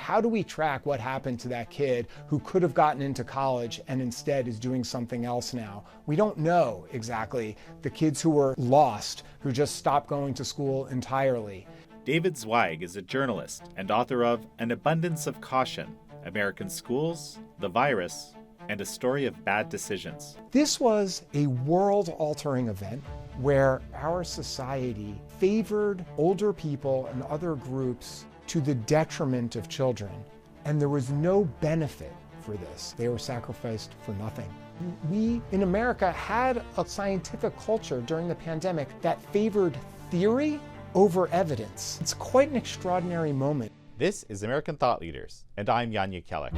how do we track what happened to that kid who could have gotten into college and instead is doing something else now? We don't know exactly. The kids who were lost, who just stopped going to school entirely. David Zweig is a journalist and author of An Abundance of Caution, American Schools, the Virus, and a Story of Bad Decisions. This was a world-altering event where our society favored older people and other groups to the detriment of children. And there was no benefit for this. They were sacrificed for nothing. We in America had a scientific culture during the pandemic that favored theory over evidence. It's quite an extraordinary moment. This is American Thought Leaders, and I'm Jan Jekielek.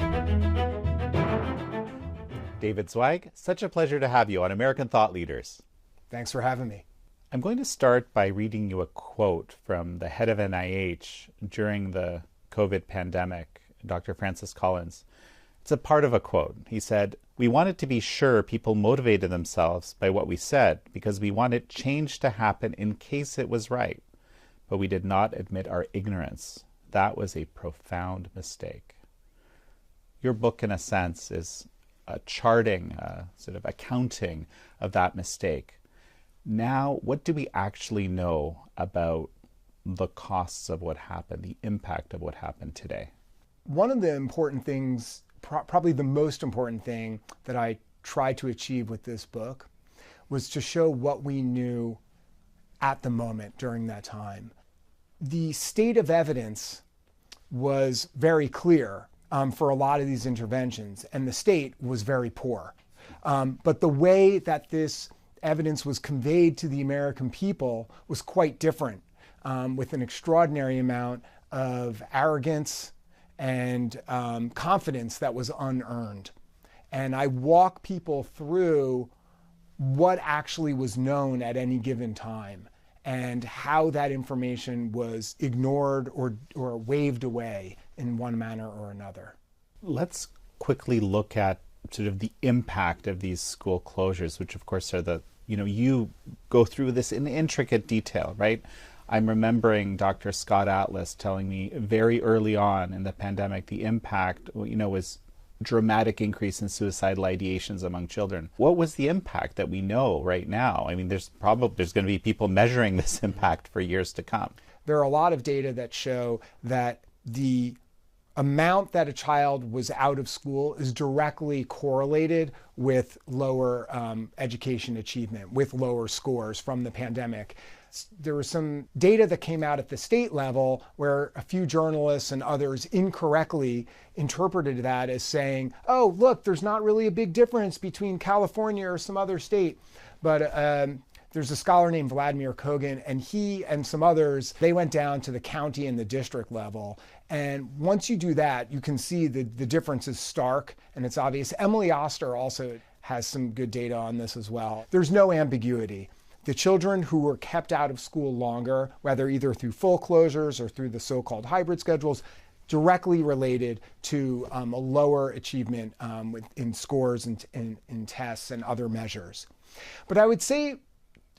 David Zweig, such a pleasure to have you on American Thought Leaders. Thanks for having me. I'm going to start by reading you a quote from the head of NIH during the COVID pandemic, Dr. Francis Collins. It's a part of a quote. He said, "We wanted to be sure people motivated themselves by what we said because we wanted change to happen in case it was right. But we did not admit our ignorance. That was a profound mistake." Your book, in a sense, is a charting, sort of accounting of that mistake. Now, what do we actually know about the costs of what happened, the impact of what happened today? One of the important things, probably the most important thing that I tried to achieve with this book was to show what we knew at the moment during that time. The state of evidence was very clear for a lot of these interventions, and the state was very poor. But the way that this evidence was conveyed to the American people was quite different, with an extraordinary amount of arrogance and confidence that was unearned. And I walk people through what actually was known at any given time and how that information was ignored or waved away in one manner or another. Let's quickly look at sort of the impact of these school closures, which of course are you go through this in intricate detail, right? I'm remembering Dr. Scott Atlas telling me very early on in the pandemic, the impact, was dramatic increase in suicidal ideations among children. What was the impact that we know right now? I mean, there's going to be people measuring this impact for years to come. There are a lot of data that show that the amount that a child was out of school is directly correlated with lower education achievement, with lower scores from the pandemic. There was some data that came out at the state level where a few journalists and others incorrectly interpreted that as saying, oh, look, there's not really a big difference between California or some other state. But there's a scholar named Vladimir Kogan, and he and some others, they went down to the county and the district level. And once you do that, you can see the difference is stark and it's obvious. Emily Oster also has some good data on this as well. There's no ambiguity. The children who were kept out of school longer, whether either through full closures or through the so-called hybrid schedules, directly related to a lower achievement in scores and in tests and other measures. But I would say,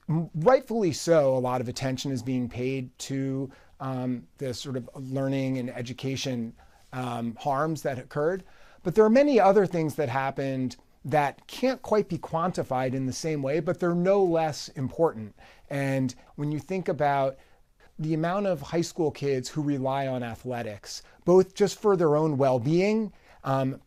rightfully so, a lot of attention is being paid to the sort of learning and education harms that occurred. But there are many other things that happened that can't quite be quantified in the same way, but they're no less important. And when you think about the amount of high school kids who rely on athletics, both just for their own well-being, and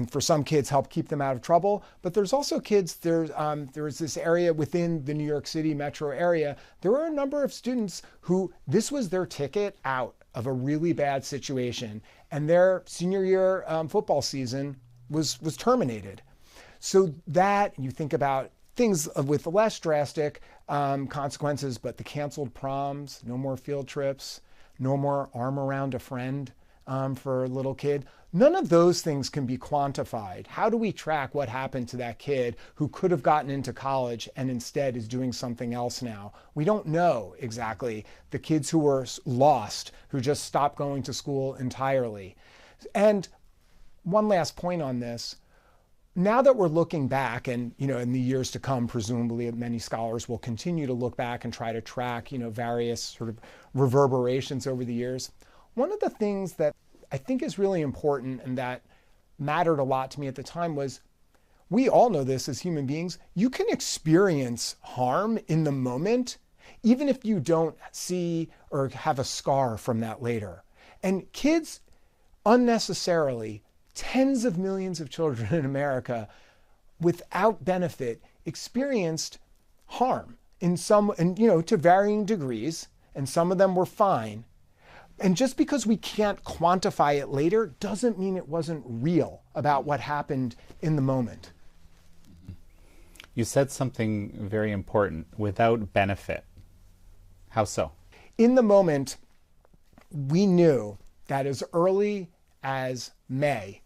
for some kids help keep them out of trouble, but there's also kids, there's this area within the New York City metro area, there were a number of students who this was their ticket out of a really bad situation, and their senior year football season was terminated. So that, you think about things with less drastic consequences, but the canceled proms, no more field trips, no more arm around a friend for a little kid. None of those things can be quantified. How do we track what happened to that kid who could have gotten into college and instead is doing something else now? We don't know exactly. The kids who were lost, who just stopped going to school entirely. And one last point on this. Now that we're looking back, and in the years to come, presumably many scholars will continue to look back and try to track various sort of reverberations over the years. One of the things that I think is really important and that mattered a lot to me at the time was, we all know this as human beings, you can experience harm in the moment, even if you don't see or have a scar from that later. And kids unnecessarily, tens of millions of children in America without benefit experienced harm to varying degrees, and some of them were fine. And just because we can't quantify it later doesn't mean it wasn't real about what happened in the moment. You said something very important, without benefit. How so? In the moment, we knew that as early as May,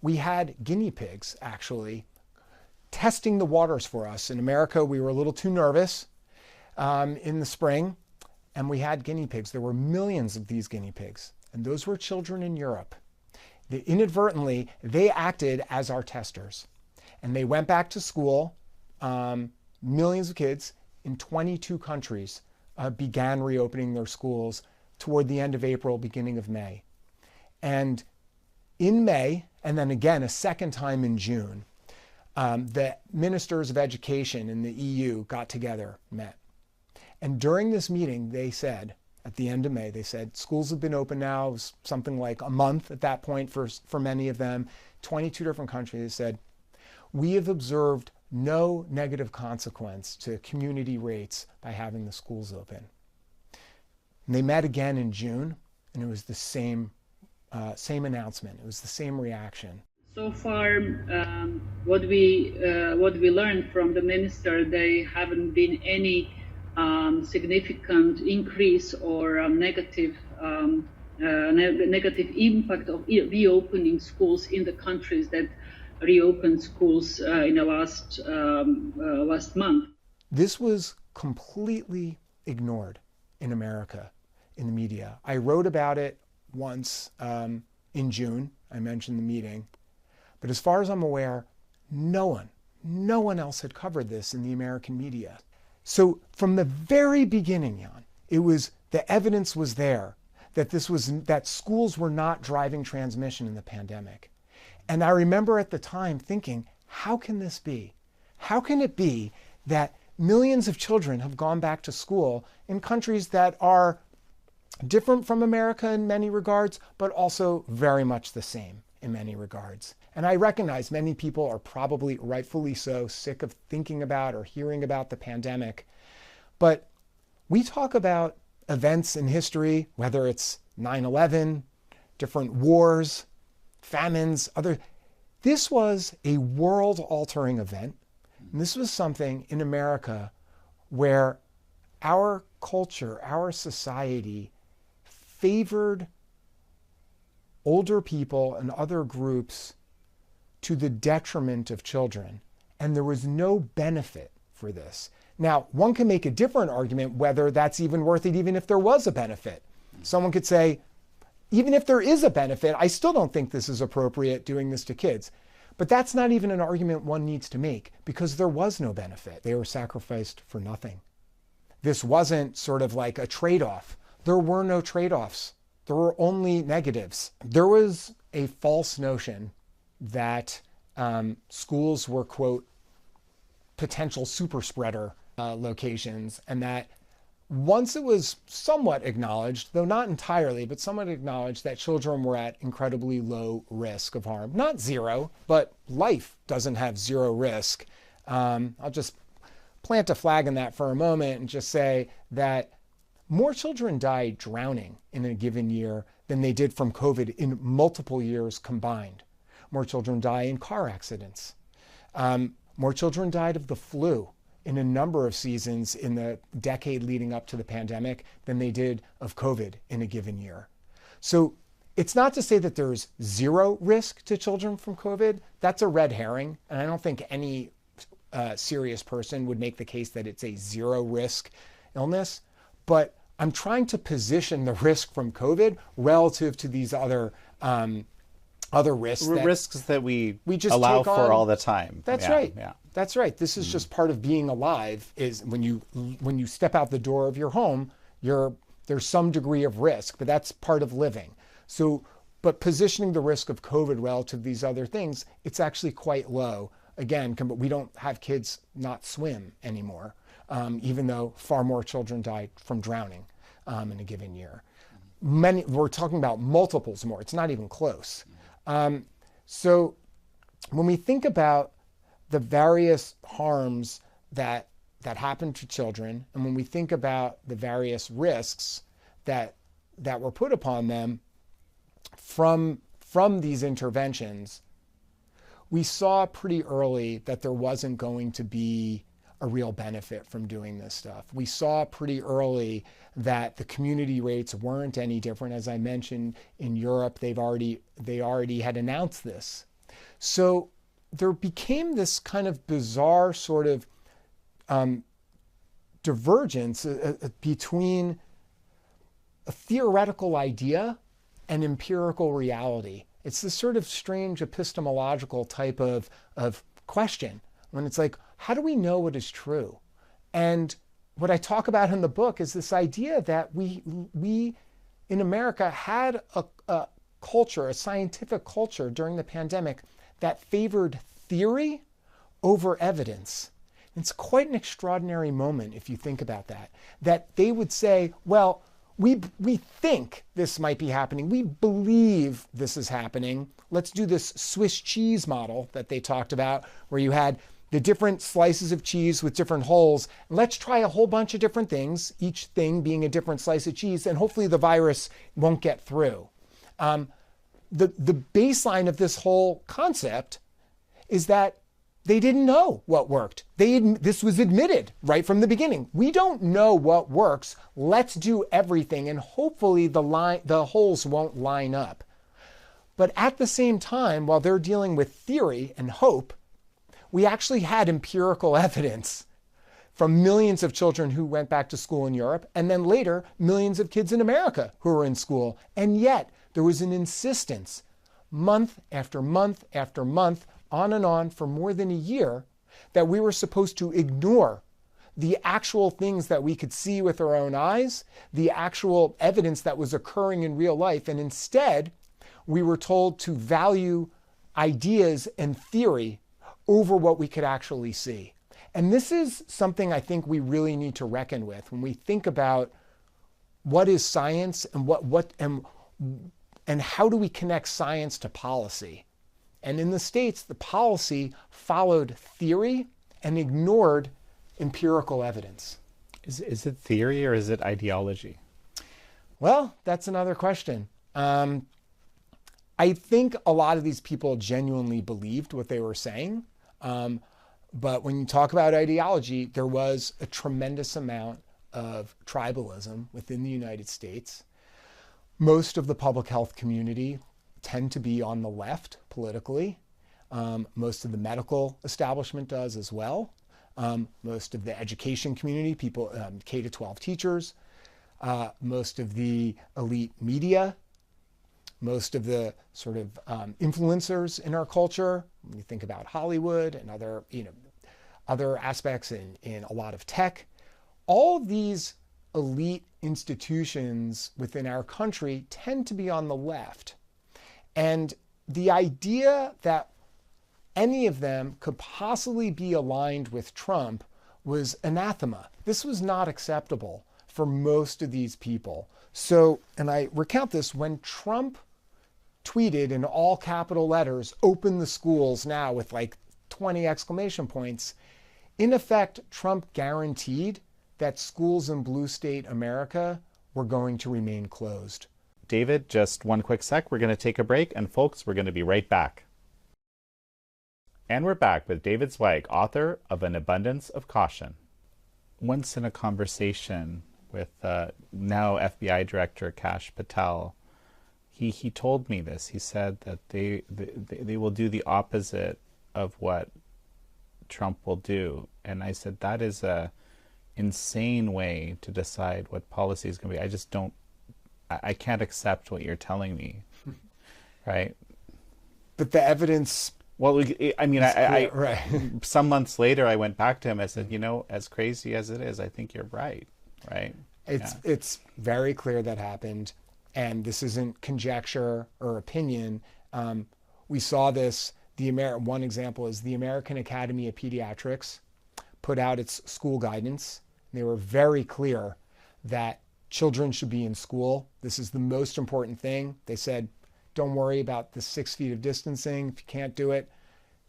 we had guinea pigs actually testing the waters for us. In America, we were a little too nervous in the spring, and we had guinea pigs. There were millions of these guinea pigs, and those were children in Europe. Inadvertently, they acted as our testers, and they went back to school. Millions of kids in 22 countries began reopening their schools toward the end of April, beginning of May. And in May, and then again a second time in June, the ministers of education in the EU got together, met. And during this meeting, they said, at the end of May, they said, schools have been open now, it was something like a month at that point for many of them, 22 different countries. They said, we have observed no negative consequence to community rates by having the schools open. And they met again in June, and it was the same announcement. It was the same reaction. So far, what we learned from the minister, there haven't been any significant increase or negative impact of reopening schools in the countries that reopened schools in the last month. This was completely ignored in America in the media. I wrote about it once in June. I mentioned the meeting. But as far as I'm aware, no one else had covered this in the American media. So from the very beginning, Jan, the evidence was there that schools were not driving transmission in the pandemic. And I remember at the time thinking, how can this be? How can it be that millions of children have gone back to school in countries that are different from America in many regards, but also very much the same in many regards? And I recognize many people are probably rightfully so sick of thinking about or hearing about the pandemic. But we talk about events in history, whether it's 9/11, different wars, famines, this was a world-altering event. And this was something in America where our culture, our society favored older people and other groups to the detriment of children. And there was no benefit for this. Now, one can make a different argument whether that's even worth it, even if there was a benefit. Someone could say, even if there is a benefit, I still don't think this is appropriate doing this to kids. But that's not even an argument one needs to make because there was no benefit. They were sacrificed for nothing. This wasn't sort of like a trade-off. There were no trade-offs. There were only negatives. There was a false notion that schools were, quote, potential super spreader locations, and that once it was somewhat acknowledged, though not entirely, but somewhat acknowledged that children were at incredibly low risk of harm. Not zero, but life doesn't have zero risk. I'll just plant a flag in that for a moment and just say that more children die drowning in a given year than they did from COVID in multiple years combined. More children die in car accidents. More children died of the flu in a number of seasons in the decade leading up to the pandemic than they did of COVID in a given year. So it's not to say that there's zero risk to children from COVID. That's a red herring. And I don't think any serious person would make the case that it's a zero risk illness. But I'm trying to position the risk from COVID relative to these other risks that we just allow take on for all the time. That's right. Yeah. That's right. This is just part of being alive. Is when you step out the door of your home, there's some degree of risk, but that's part of living. So But positioning the risk of COVID relative to these other things, it's actually quite low. Again, we don't have kids not swim anymore, even though far more children died from drowning in a given year. We're talking about multiples more. It's not even close. So when we think about the various harms that happen to children, and when we think about the various risks that were put upon them from these interventions, we saw pretty early that there wasn't going to be a real benefit from doing this stuff. We saw pretty early that the community rates weren't any different. As I mentioned, in Europe, they already had announced this. So there became this kind of bizarre sort of divergence between a theoretical idea and empirical reality. It's this sort of strange epistemological type of question when it's like, how do we know what is true? And what I talk about in the book is this idea that we in America had a culture, a scientific culture during the pandemic that favored theory over evidence. It's quite an extraordinary moment if you think about that. That they would say, well, we think this might be happening. We believe this is happening. Let's do this Swiss cheese model that they talked about, where you had the different slices of cheese with different holes. Let's try a whole bunch of different things, each thing being a different slice of cheese, and hopefully the virus won't get through. The baseline of this whole concept is that they didn't know what worked. This was admitted right from the beginning. We don't know what works. Let's do everything, and hopefully the holes won't line up. But at the same time, while they're dealing with theory and hope, we actually had empirical evidence from millions of children who went back to school in Europe, and then later, millions of kids in America who were in school. And yet, there was an insistence, month after month after month, on and on for more than a year, that we were supposed to ignore the actual things that we could see with our own eyes, the actual evidence that was occurring in real life, and instead, we were told to value ideas and theory over what we could actually see. And this is something I think we really need to reckon with when we think about what is science and and how do we connect science to policy. And in the States, the policy followed theory and ignored empirical evidence. Is it theory or is it ideology? Well, that's another question. I think a lot of these people genuinely believed what they were saying. But when you talk about ideology, there was a tremendous amount of tribalism within the United States. Most of the public health community tend to be on the left politically. Most of the medical establishment does as well. Most of the education community, people, K-12 teachers, most of the elite media, most of the sort of influencers in our culture. When you think about Hollywood and other aspects in a lot of tech, all of these elite institutions within our country tend to be on the left. And the idea that any of them could possibly be aligned with Trump was anathema. This was not acceptable for most of these people. So, and I recount this, when Trump tweeted in all capital letters, "Open the schools now," with like 20 exclamation points, in effect, Trump guaranteed that schools in blue state America were going to remain closed. David, just one quick sec. We're going to take a break, and folks, we're going to be right back. And we're back with David Zweig, author of An Abundance of Caution. Once in a conversation with now FBI Director Kash Patel, he told me this. He said that they will do the opposite of what Trump will do. And I said, that is a insane way to decide what policy is going to be. I just don't, I can't accept what you're telling me, right? But the evidence... Well, I mean, I right. Some months later, I went back to him. I said, as crazy as it is, I think you're right, right? It's very clear that happened. and this isn't conjecture or opinion. We saw this, one example is the American Academy of Pediatrics put out its school guidance. They were very clear that children should be in school. This is the most important thing. They said, don't worry about the 6 feet of distancing. If you can't do it,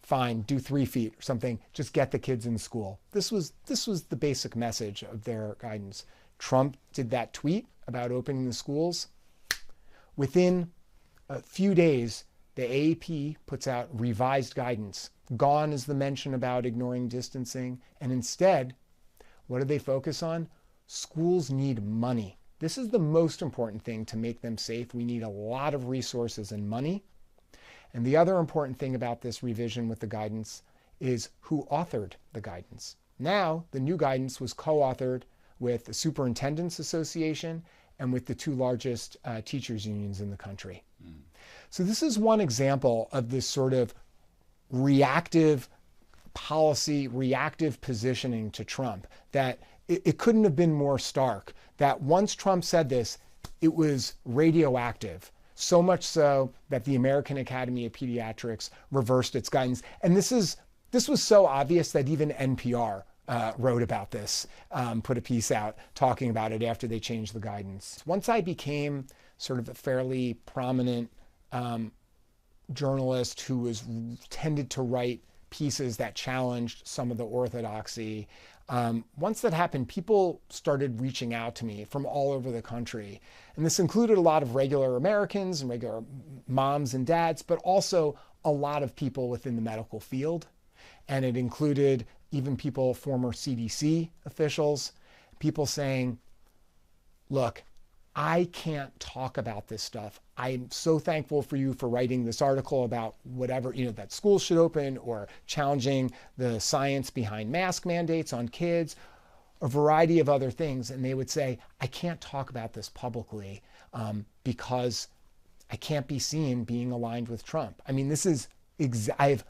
fine, do 3 feet or something. Just get the kids in school. This was the basic message of their guidance. Trump did that tweet about opening the schools. Within a few days, the AAP puts out revised guidance. Gone is the mention about ignoring distancing. And instead, what do they focus on? Schools need money. This is the most important thing to make them safe. We need a lot of resources and money. And the other important thing about this revision with the guidance is who authored the guidance. Now, the new guidance was co-authored with the Superintendents Association and with the 2 largest teachers unions in the country. So this is one example of this sort of reactive policy, reactive positioning to Trump, that it couldn't have been more stark, that once Trump said this, it was radioactive. So much so that the American Academy of Pediatrics reversed its guidance. And this was so obvious that even NPR wrote about this, put a piece out talking about it after they changed the guidance. Once I became sort of a fairly prominent journalist who tended to write pieces that challenged some of the orthodoxy, once that happened, people started reaching out to me from all over the country. And this included a lot of regular Americans and regular moms and dads, but also a lot of people within the medical field. And it included even people, former CDC officials, people saying, look, I can't talk about this stuff. I'm so thankful for you for writing this article about whatever, that schools should open, or challenging the science behind mask mandates on kids, a variety of other things. And they would say, I can't talk about this publicly because I can't be seen being aligned with Trump. I mean, I have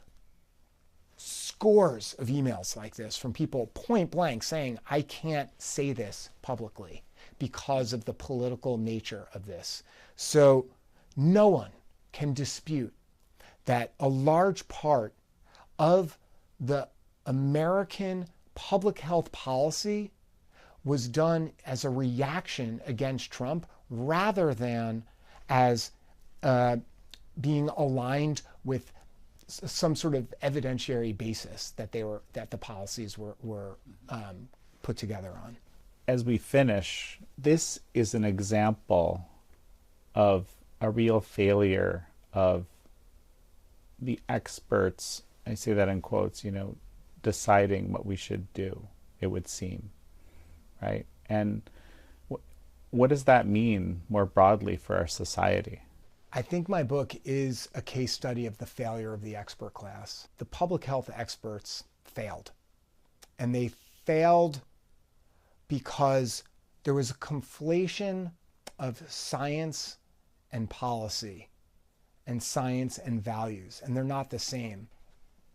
scores of emails like this from people point blank saying, I can't say this publicly because of the political nature of this. So no one can dispute that a large part of the American public health policy was done as a reaction against Trump rather than as being aligned with some sort of evidentiary basis that the policies were put together on. As we finish, this is an example of a real failure of the experts, I say that in quotes, deciding what we should do, it would seem, right? And what does that mean more broadly for our society? I think my book is a case study of the failure of the expert class. The public health experts failed. And they failed because there was a conflation of science and policy and science and values, and they're not the same.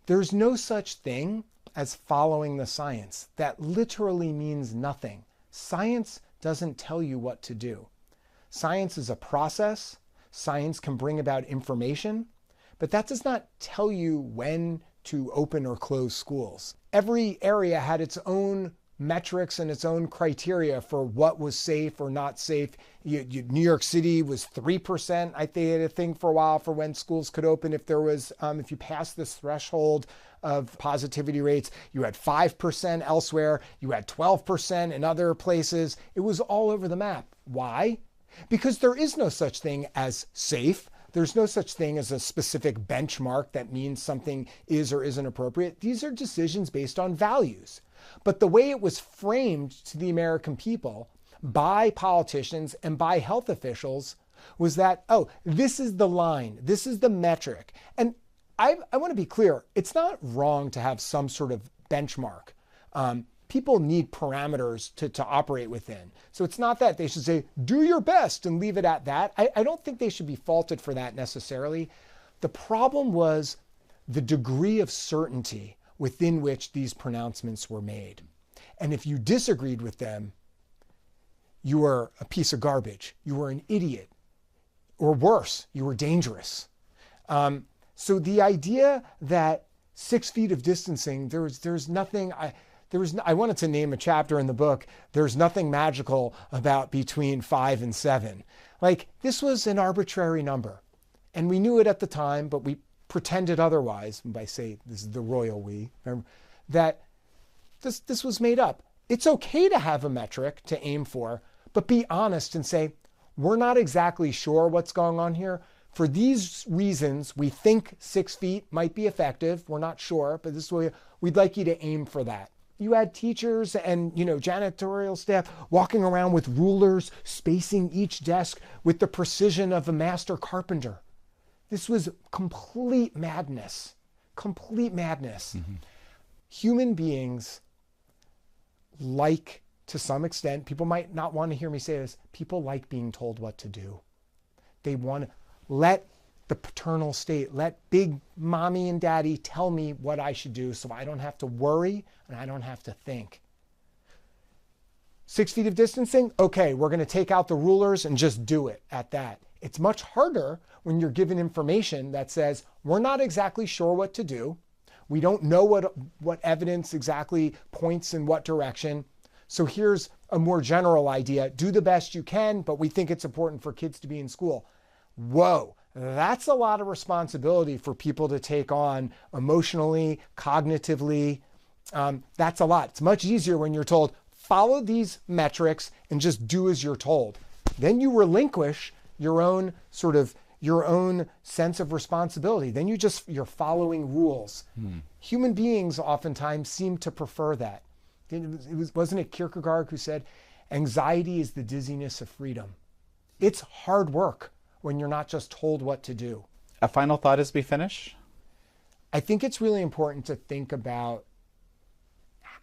There's no such thing as following the science. That literally means nothing. Science doesn't tell you what to do. Science is a process. Science can bring about information, but that does not tell you when to open or close schools. Every area had its own metrics and its own criteria for what was safe or not safe. New York City was 3%. I think they had a thing for a while for when schools could open. If you passed this threshold of positivity rates, you had 5% elsewhere. You had 12% in other places. It was all over the map. Why? Because there is no such thing as safe. There's no such thing as a specific benchmark that means something is or isn't appropriate. These are decisions based on values. But the way it was framed to the American people by politicians and by health officials was that, oh, this is the line, this is the metric. And I want to be clear, it's not wrong to have some sort of benchmark. People need parameters to operate within. So it's not that they should say, do your best and leave it at that. I don't think they should be faulted for that necessarily. The problem was the degree of certainty within which these pronouncements were made. And if you disagreed with them, you were a piece of garbage. You were an idiot. or worse, you were dangerous. So the idea that 6 feet of distancing, there's nothing, I wanted to name a chapter in the book, there's nothing magical about between 5 and 7. Like, this was an arbitrary number. And we knew it at the time, but we pretended otherwise. And by say, this is the royal we, remember, that this was made up. It's okay to have a metric to aim for, but be honest and say, we're not exactly sure what's going on here. For these reasons, we think 6 feet might be effective. We're not sure, but this way we'd like you to aim for that. You had teachers and, janitorial staff walking around with rulers, spacing each desk with the precision of a master carpenter. This was complete madness. Complete madness. Mm-hmm. Human beings like, to some extent, people might not want to hear me say this, people like being told what to do. They want to let the paternal state, let big mommy and daddy tell me what I should do so I don't have to worry and I don't have to think. 6 feet of distancing? Okay, we're going to take out the rulers and just do it at that. It's much harder when you're given information that says, we're not exactly sure what to do. We don't know what evidence exactly points in what direction. So here's a more general idea. Do the best you can, but we think it's important for kids to be in school. Whoa, that's a lot of responsibility for people to take on emotionally, cognitively. That's a lot. It's much easier when you're told, follow these metrics and just do as you're told. Then you relinquish your own sense of responsibility. Then you're following rules. Human beings oftentimes seem to prefer that. Wasn't it Kierkegaard who said, anxiety is the dizziness of freedom? It's hard work when you're not just told what to do. A final thought as we finish? I think it's really important to think about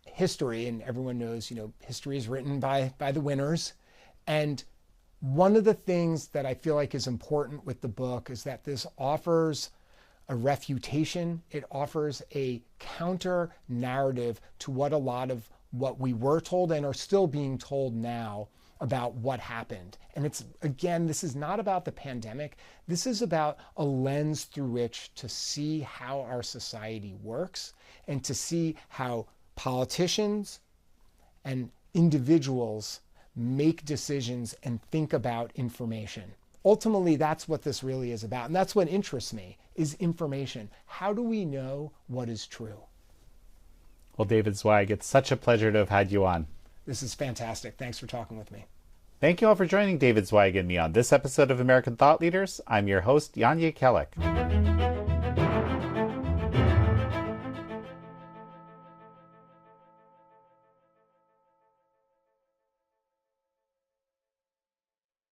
history, and everyone knows, history is written by the winners. And one of the things that I feel like is important with the book is that this offers a refutation. It offers a counter narrative to what a lot of what we were told and are still being told now about what happened. And this is not about the pandemic. This is about a lens through which to see how our society works and to see how politicians and individuals make decisions and think about information. Ultimately, that's what this really is about. And that's what interests me, is information. How do we know what is true? Well, David Zweig, it's such a pleasure to have had you on. This is fantastic. Thanks for talking with me. Thank you all for joining David Zweig and me on this episode of American Thought Leaders. I'm your host, Jan Jekielek.